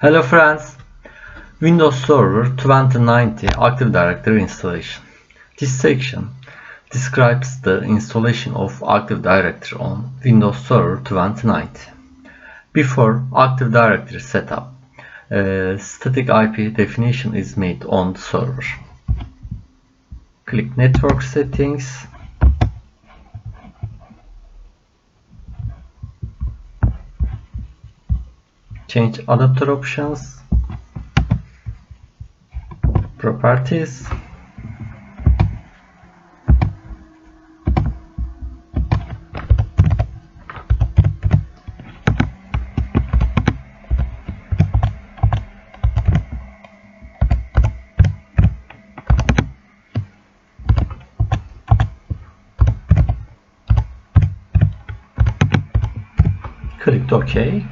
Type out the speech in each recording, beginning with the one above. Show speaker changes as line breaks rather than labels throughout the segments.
Hello friends, Windows Server 2090 Active Directory installation. This section describes the installation of Active Directory on Windows Server 2090. Before Active Directory setup, static IP definition is made on the server. Click Network Settings. Change adapter options, properties, click OK.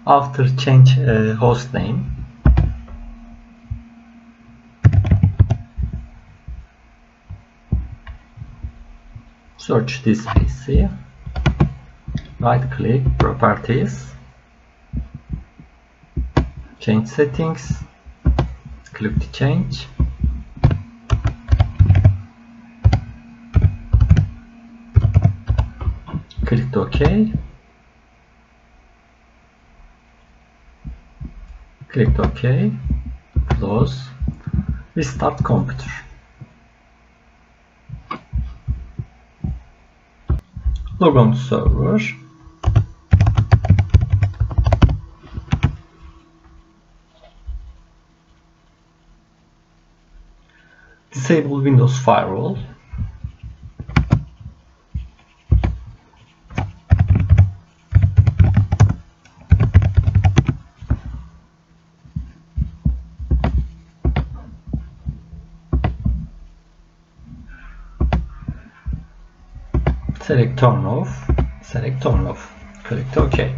After change host name, search this PC, right click properties, change settings, click to change, click OK, click OK, close, restart computer. Log on to server. Disable Windows Firewall. Select turn off. Select turn off. Click OK.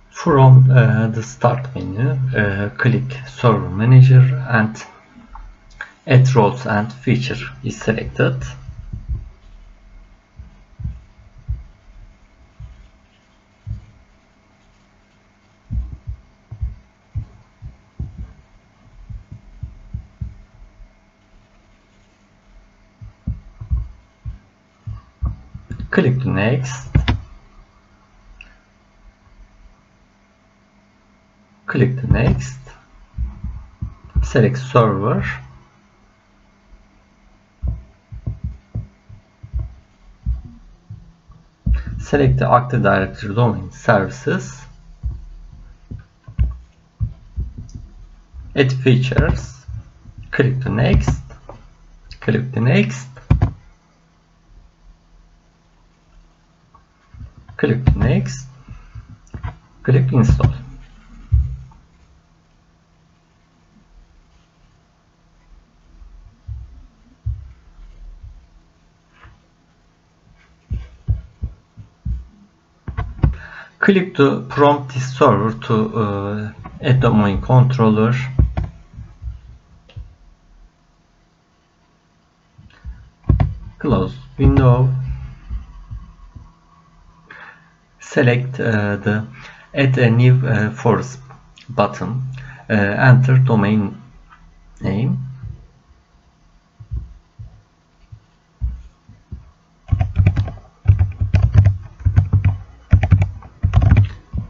From the start menu, click Server Manager and Add Roles and Feature is selected. Click Next. Click Next. Select Server. Select the Active Directory domain services. Add features. Click to Next. Click to Next. Click to Next. Click Install. Click to prompt this server to add domain controller. Close window. Select the Add a new force button. Enter domain name.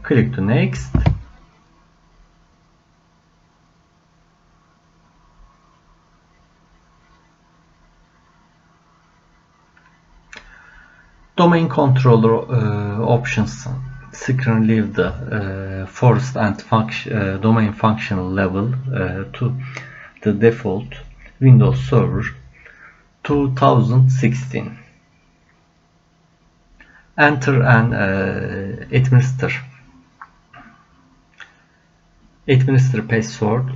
Click to Next. Domain controller options screen leave the forced and domain functional level to the default Windows Server 2016. Enter and administer password,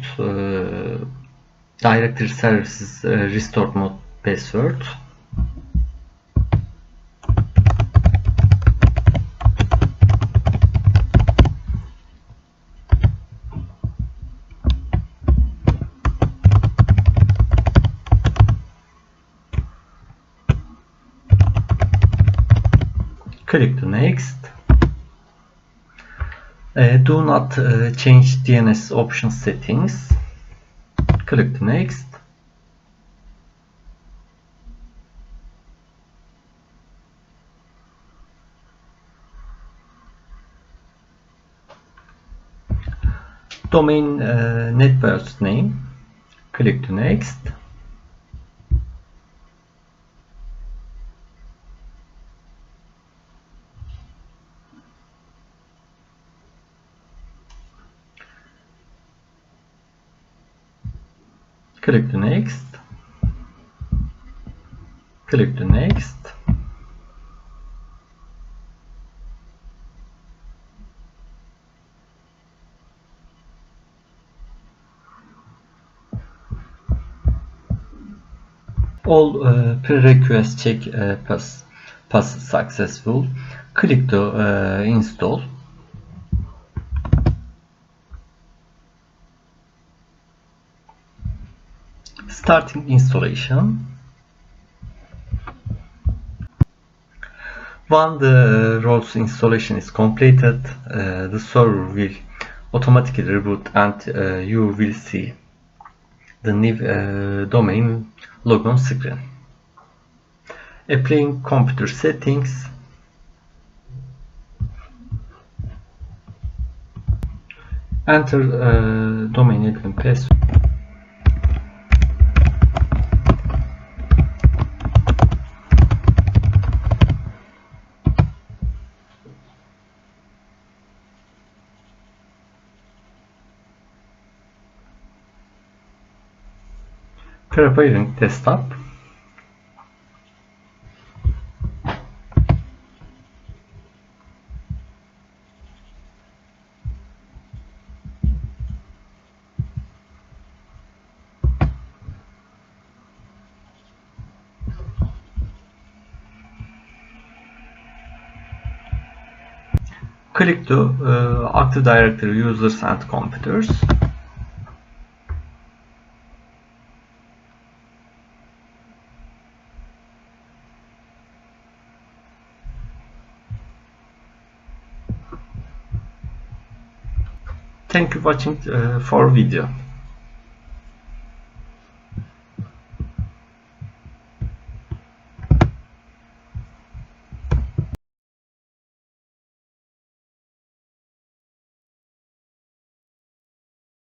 directory services restored mode password. Click to next. Do not change DNS option settings. Click to next. Domain NetBIOS name. Click to next. Click to next. Click to next. All prerequisite check pass successful. Click to install. Starting installation. When the roles installation is completed, the server will automatically reboot and you will see the new domain logon screen. Applying computer settings. Enter domain admin password. Preparing desktop. Click to Active Directory users and computers. Thank you for watching for video.